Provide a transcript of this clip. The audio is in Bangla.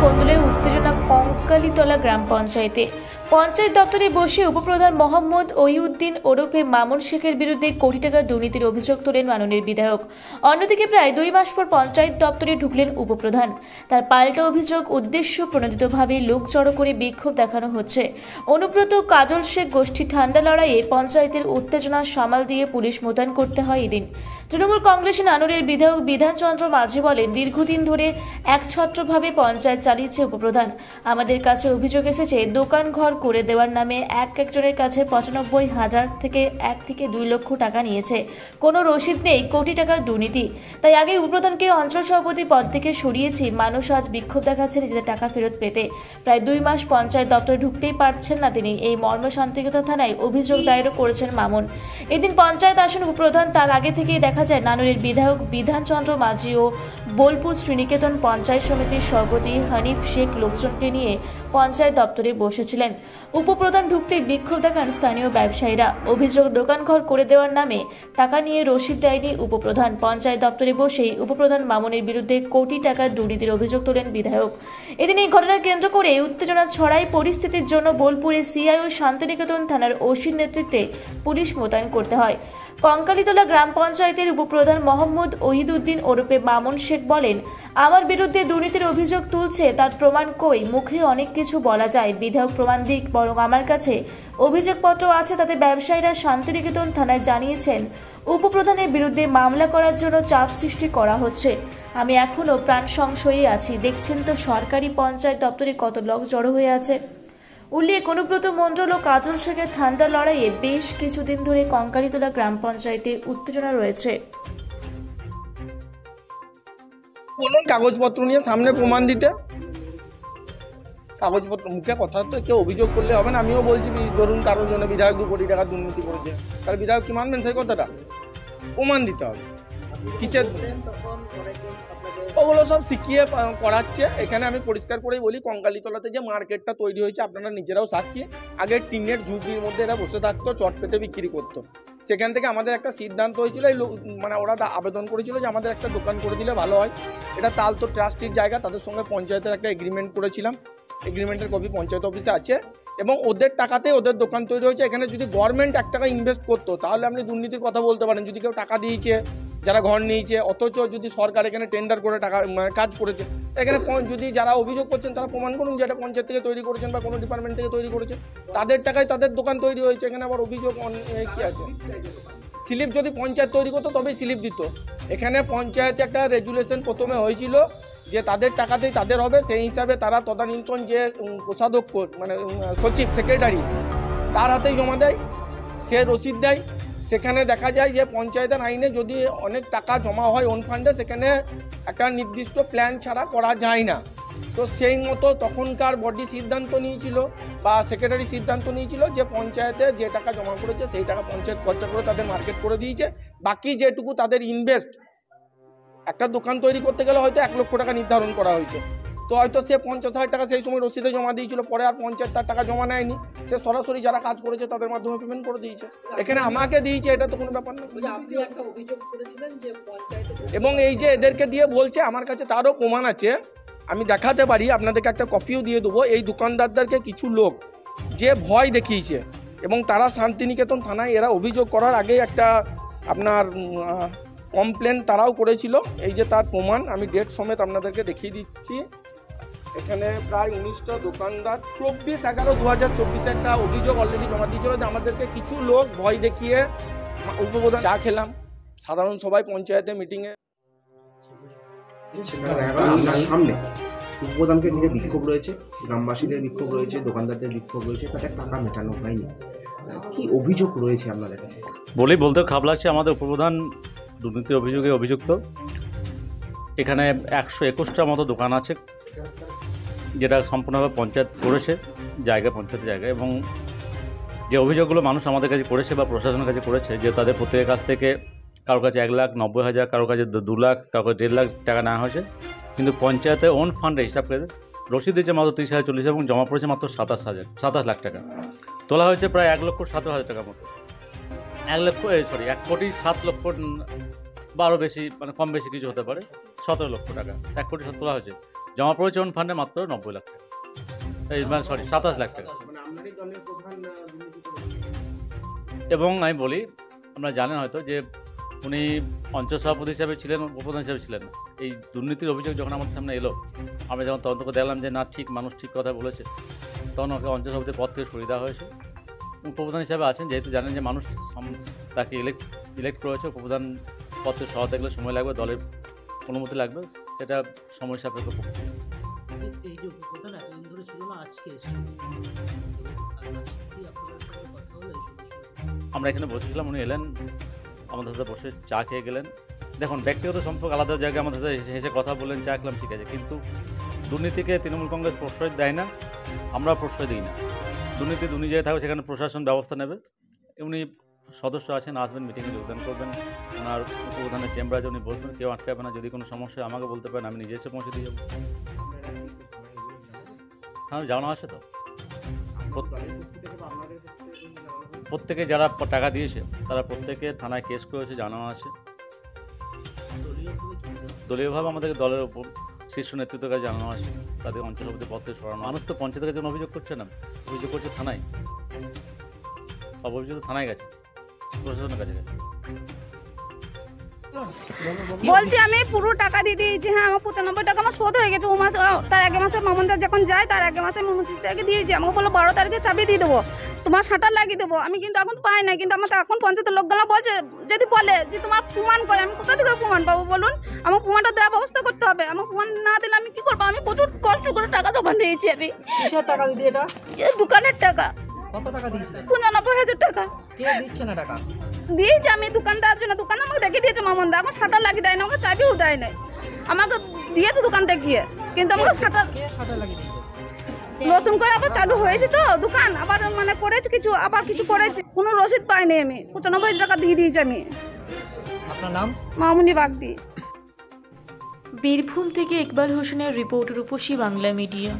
কোন্দলে উত্তেজনা কঙ্কালীতলা গ্রাম পঞ্চায়েতে। পঞ্চায়েত দপ্তরে বসে উপপ্রধান মোহাম্মদ ওহিউদ্দিন ওরফে মামুন শেখের বিরুদ্ধে কোটি টাকা দুর্নীতির অভিযোগ তোলেন মাননীয় বিধায়ক। অন্যদিকে প্রায় 2 মাস পর পঞ্চায়েত দপ্তরে ঢুকলেন উপপ্রধান। তার পাল্টা অভিযোগ, উদ্দেশ্য প্রণোদিতভাবে লোক জড়ো করে বিক্ষোভ দেখানো হচ্ছে। অনুব্রত কাজল শেখ গোষ্ঠী ঠান্ডা লড়াইয়ে পঞ্চায়েতের উত্তেজনা সামাল দিয়ে পুলিশ মোতায়েন করতে হয় এদিন। তৃণমূল কংগ্রেসের নানুরের বিধায়ক বিধানচন্দ্র মাঝি বলেন, দীর্ঘদিন ধরে একছত্রভাবে পঞ্চায়েত চালিয়েছে উপপ্রধান। আমাদের কাছে অভিযোগ এসেছে দোকান ঘর করে দেওয়ার নামে একজনের কাছে 95,000 থেকে 1 থেকে 2 লক্ষ টাকা নিয়েছে। কোনো রসিদ নেই, কোটি টাকার দুর্নীতি। তাই আগে উপপ্রধানকে অঞ্চল সভাপতি পদ থেকে সরিয়েছি। মানুষ আজ বিক্ষোভ দেখাচ্ছে নিজেদের টাকা ফেরত পেতে। প্রায় 2 মাস পঞ্চায়েত দপ্তরে ঢুকতেই পারছেন না তিনি। এই মর্মে শান্তিনিকেতন থানায় অভিযোগ দায়েরও করেছেন মামুন। এদিন পঞ্চায়েত আসেন উপপ্রধান। তার আগে থেকেই দেখা যায় নানুরের বিধায়ক বিধানচন্দ্র মাঝি ও বোলপুর শ্রীনিকেতন পঞ্চায়েত সমিতির সভাপতি হানিফ শেখ লোকজনকে নিয়ে পঞ্চায়েত দপ্তরে বসেছিলেন। উপপ্রধান ঢুকতেই বিক্ষোভ দেখান স্থানীয় ব্যবসায়ীরা। অভিযোগ, দোকানঘর করে দেওয়ার নামে টাকা নিয়ে রসিদ দেয়নি উপপ্রধান। পঞ্চায়েত দপ্তরে বসেই উপপ্রধান মামুনের বিরুদ্ধে কোটি টাকার দুর্নীতির অভিযোগ তোলেন বিধায়ক। এদিন এই ঘটনা কেন্দ্র করে উত্তেজনা ছড়ায়। পরিস্থিতির জন্য বোলপুরে সিআই ও শান্তিনিকেতন থানার ওসির নেতৃত্বে পুলিশ মোতায়েন করতে হয়। কঙ্কালীতলা গ্রাম পঞ্চায়েতের উপপ্রধান মোহাম্মদ ওহিউদ্দিন ওরফে মামুন শেখ বলেন, আমার বিরুদ্ধে দুর্নীতির অভিযোগ তুলছে, তার প্রমাণ কই? মুখে অনেক কিছু বলা যায়, বিধায়ক প্রমাণ দিক। বরং আমার কাছে অভিযোগপত্র আছে, তাতে ব্যবসায়ীরা শান্তিনিকেতন থানায় জানিয়েছেন উপপ্রধানের বিরুদ্ধে মামলা করার জন্য চাপ সৃষ্টি করা হচ্ছে। আমি এখনো প্রাণ সংশয়ে আছি। দেখছেন তো সরকারি পঞ্চায়েত দপ্তরে কত লোক জড়ো হয়ে আছে। উল্লেখ, অনুব্রত মণ্ডল ও কাজল শেখের ঠান্ডা লড়াইয়ে বেশ কিছুদিন ধরে কঙ্কালীতলা গ্রাম পঞ্চায়েতে উত্তেজনা রয়েছে। বলুন কাগজপত্র নিয়ে সামনে প্রমাণ দিতে। কাগজপত্র মুখে কথা তো কেউ অভিযোগ করলে হবে না। আমিও বলছি, ধরুন কারোর জন্য বিধায়ক 2 কোটি টাকা দুর্নীতি করেছে, তাহলে বিধায়ক কি মানবেন সেই কথাটা? প্রমাণ দিতে হবে। কিসের ওগুলো সব শিখিয়ে করাচ্ছে। এখানে আমি পরিষ্কার করেই বলি, কঙ্কালীতলাতে যে মার্কেটটা তৈরি হয়েছে আপনারা নিজেরাও সাক্ষী। আগে টিনের ঝুঁকির মধ্যে এরা বসে থাকতো, চট পেতে বিক্রি করতো। সেখান থেকে আমাদের একটা সিদ্ধান্ত হয়েছিল, মানে ওরা আবেদন করেছিল যে আমাদের একটা দোকান করে দিলে ভালো হয়। এটা তালতো ট্রাস্টির জায়গা, তাদের সঙ্গে পঞ্চায়েতের একটা এগ্রিমেন্ট করেছিলাম। এগ্রিমেন্টের কপি পঞ্চায়েত অফিসে আছে এবং ওদের টাকাতে ওদের দোকান তৈরি হয়েছে। এখানে যদি গভর্নমেন্ট 1 টাকা ইনভেস্ট করতো তাহলে আপনি দুর্নীতির কথা বলতে পারেন। যদি কেউ টাকা দিয়েছে, যারা ঘর নিয়েছে, অথচ যদি সরকার এখানে টেন্ডার করে টাকা কাজ করেছে, এখানে যদি যারা অভিযোগ করছেন তারা প্রমাণ করুন যে এটা পঞ্চায়েত থেকে তৈরি করেছেন বা কোনো ডিপার্টমেন্ট থেকে তৈরি করেছেন। তাদের টাকায় তাদের দোকান তৈরি হয়েছে। এখানে আবার অভিযোগ কি আছে? স্লিপ যদি পঞ্চায়েত তৈরি করতো তবেই স্লিপ দিত। এখানে পঞ্চায়েতে একটা রেজুলেশন প্রথমে হয়েছিল যে তাদের টাকাতেই তাদের হবে। সেই হিসাবে তারা তদানীন্তন যে কোষাধ্যক্ষ মানে সচিব সেক্রেটারি তার হাতেই জমা দেয়, সে রসিদ দেয়। সেখানে দেখা যায় যে পঞ্চায়েতের আইনে যদি অনেক টাকা জমা হয় ওন ফান্ডে, সেখানে একটা নির্দিষ্ট প্ল্যান ছাড়া করা যায় না। তো সেই মতো তখনকার বডি সিদ্ধান্ত নিয়েছিল বা সেক্রেটারি সিদ্ধান্ত নিয়েছিল যে পঞ্চায়েতে যে টাকা জমা করেছে সেই টাকা পঞ্চায়েত খরচা করে তাদের মার্কেট করে দিয়েছে। বাকি যেটুকু তাদের ইনভেস্ট, একটা দোকান তৈরি করতে গেলে হয়তো 1 লক্ষ টাকা নির্ধারণ করা হয়েছে, তো হয়তো সে 50,000 টাকা সেই সময় রসিদে জমা দিয়েছিল। পরে আর পঞ্চায়েত তার টাকা জমা নেয়নি, সে সরাসরি যারা কাজ করেছে তাদের মাধ্যমে পেমেন্ট করে দিয়েছে। এখানে আমাকে দিয়েছে, এটা তো কোনো ব্যাপার না। এবং এই যে এদেরকে দিয়ে বলছে, আমার কাছে তারও প্রমাণ আছে, আমি দেখাতে পারি আপনাদেরকে, একটা কপিও দিয়ে দেবো। এই দোকানদারদেরকে কিছু লোক যে ভয় দেখিয়েছে এবং তারা শান্তিনিকেতন থানায় এরা অভিযোগ করার আগে একটা আপনার কমপ্লেন তারাও করেছিল। এই যে তার প্রমাণ, আমি ডেট সমেত আপনাদেরকে দেখিয়ে দিচ্ছি। এখানে প্রায় 19টা দোকানদার 24/11/2024 একটা অভিযোগ অলরেডি জমা দিয়েছিল যে আমাদেরকে কিছু লোক ভয় দেখিয়ে উপপ্রধান চা খেলাম সাধারণ সবাই পঞ্চায়েতে মিটিংয়ে সামনে উপপ্রধানকে ঘিরে বিক্ষোভ রয়েছে, গ্রামবাসীদের বিক্ষোভ রয়েছে, দোকানদারদের বিক্ষোভ রয়েছে, তাদের টাকা মেটানো হয়নি। কি অভিযোগ রয়েছে আপনাদের কাছে? বলতে খারাপ লাগছে। আমাদের উপপ্রধান দুর্নীতির অভিযোগে অভিযুক্ত। এখানে 121টার মতো দোকান আছে, যেটা সম্পূর্ণভাবে পঞ্চায়েত করেছে পঞ্চায়েতের জায়গায়। এবং যে অভিযোগগুলো মানুষ আমাদের কাছে করেছে বা প্রশাসনের কাছে করেছে, যে তাদের প্রত্যেকের কাছ থেকে কারোর কাছে 1,90,000, কারোর কাছে 2 লাখ, কারোর কাছে 1.5 লাখ টাকা নেওয়া হয়েছে। কিন্তু পঞ্চায়েতের ওন ফান্ডে হিসাব করে রসিদ দিয়েছে মাত্র 30,040 এবং জমা পড়েছে মাত্র 27 লাখ টাকা। তোলা হয়েছে প্রায় 1,17,000 টাকার মতো। 1,07 লক্ষ বা আরও বেশি, মানে কম বেশি কিছু হতে পারে, 17 লক্ষ টাকা, 1 কোটি 7 তোলা হয়েছে। জমা পড়েছে ওন ফান্ডে মাত্র 90 লাখ টাকা, এই মানে সরি 27 লাখ টাকা। মানে আপনারই দলের প্রধান দুর্নীতি করেছে। এবং আমি বলি, আপনারা জানেন হয়তো যে উনি অঞ্চল সভাপতি হিসাবে ছিলেন, উপপ্রধান হিসাবে ছিলেন না। এই দুর্নীতির অভিযোগ যখন আমাদের সামনে এলো, আমরা যখন তদন্ত করে দেখলাম যে না ঠিক মানুষ ঠিক কথা বলেছে, তখন ওকে অঞ্চল সভাপতির পদ থেকে সরিয়ে দেওয়া হয়েছে। উপপ্রধান হিসাবে আছেন, যেহেতু জানেন যে মানুষ তাকে ইলেক্ট করেছে, উপপ্রধান পদ থেকে সরাতে গেলে সময় লাগবে, দলের অনুমতি লাগবে, সেটা সময় সাপেক্ষ প্রক্রিয়া। এই যে উপপ্রধান এতদিন ধরে ছিল না, আজকে এসেছে। আর আজকে কি আপনাদের সঙ্গে কথা হলো এই বিষয়ে? আমরা এখানে বসেছিলাম, উনি এলেন, আমাদের সাথে বসে চা খেয়ে গেলেন। দেখুন, ব্যক্তিগত সম্পর্ক আলাদা জায়গায় আমাদের সাথে হেসে কথা বললেন, চা খেলাম, ঠিক আছে, কিন্তু দুর্নীতিকে তৃণমূল কংগ্রেস প্রশ্রয় দেয় না, আমরা প্রশ্রয় দিই না। দুর্নীতি জায়গায় থাকবে, সেখানে প্রশাসন ব্যবস্থা নেবে। উনি সদস্য আছেন, আসবেন, মিটিংয়ে যোগদান করবেন, ওনার উপপ্রধানের চেম্বার আছে, উনি বসবেন, কেউ আটকাবে না। যদি কোনো সমস্যা আমাকে বলতে পারেন, আমি নিজে এসে পৌঁছে দিয়ে যাবো। হ্যাঁ, জানানো আছে তো, প্রত্যেকে যারা টাকা দিয়েছে তারা প্রত্যেকে থানায় কেস করেছে, জানানো আছে। দলীয়ভাবে কি বলবো? দলীয়ভাবে আমাদেরকে দলের উপর শীর্ষ নেতৃত্বের কাছে জানানো আছে, তাদের অঞ্চল সভাপতি পদ থেকে সরানো। মানুষ তো পঞ্চায়েতের কাছে অভিযোগ করছে না, অভিযোগ করছে থানায়, অভিযোগ থানায় গেছে, প্রশাসনের কাছে গেছে। বলছি আমি পুরো টাকা দিয়ে দিয়েছি। হ্যাঁ, আমার 95 টাকা আমার শোধ হয়ে গেছে। ও মাস তার আগে মাসে মামনদার যখন যায়, তার আগে মাসে আমি 29 তারিখে দিয়েছি। আমাকে বললো 12 তারিখে চাবি দিয়ে দেবো, তোমার শাটার লাগিয়ে দেবো। আমি কিন্তু এখন পাই না, কিন্তু আমার তো এখন পঞ্চায়েতের লোকগুলো বলছে, যদি বলে যে তোমার প্রমাণ করে, আমি কোথা থেকে প্রমাণ পাবো বলুন? আমার প্রমাণটা দেওয়ার ব্যবস্থা করতে হবে। আমার প্রমাণ না দিলে আমি কি করবো? আমি প্রচুর কষ্ট করে টাকা জমা দিয়েছি। আমি কিসের টাকা দিদি এটা? এই দোকানের টাকা কত টাকা দিয়েছিলেন? 95,000 টাকা কে দিচ্ছে না টাকা? দিয়েছি আমি দোকানদার জন্য। দোকান আমাকে দেখে দিয়েছে মামনদা, আমার শাটার লাগিয়ে দেয় না, আমাকে চাবিও দেয় নাই। আমাকে দিয়েছে দোকানটা গিয়ে, কিন্তু আমাকে শাটার কে খাতা লাগিয়ে দিয়েছে? নতুন করে আবার চালু হয়েছে তো দোকান, আবার মানে করেছে কিছু, আবার কিছু করেছে। কোনো রসিদ পাইনি আমি। 95,000 টাকা দিয়ে দিয়েছি আমি। আপনার নাম? মামুনি বাগদি। বীরভূম থেকে ইকবাল হোসেনের রিপোর্ট, রূপসী বাংলা মিডিয়া।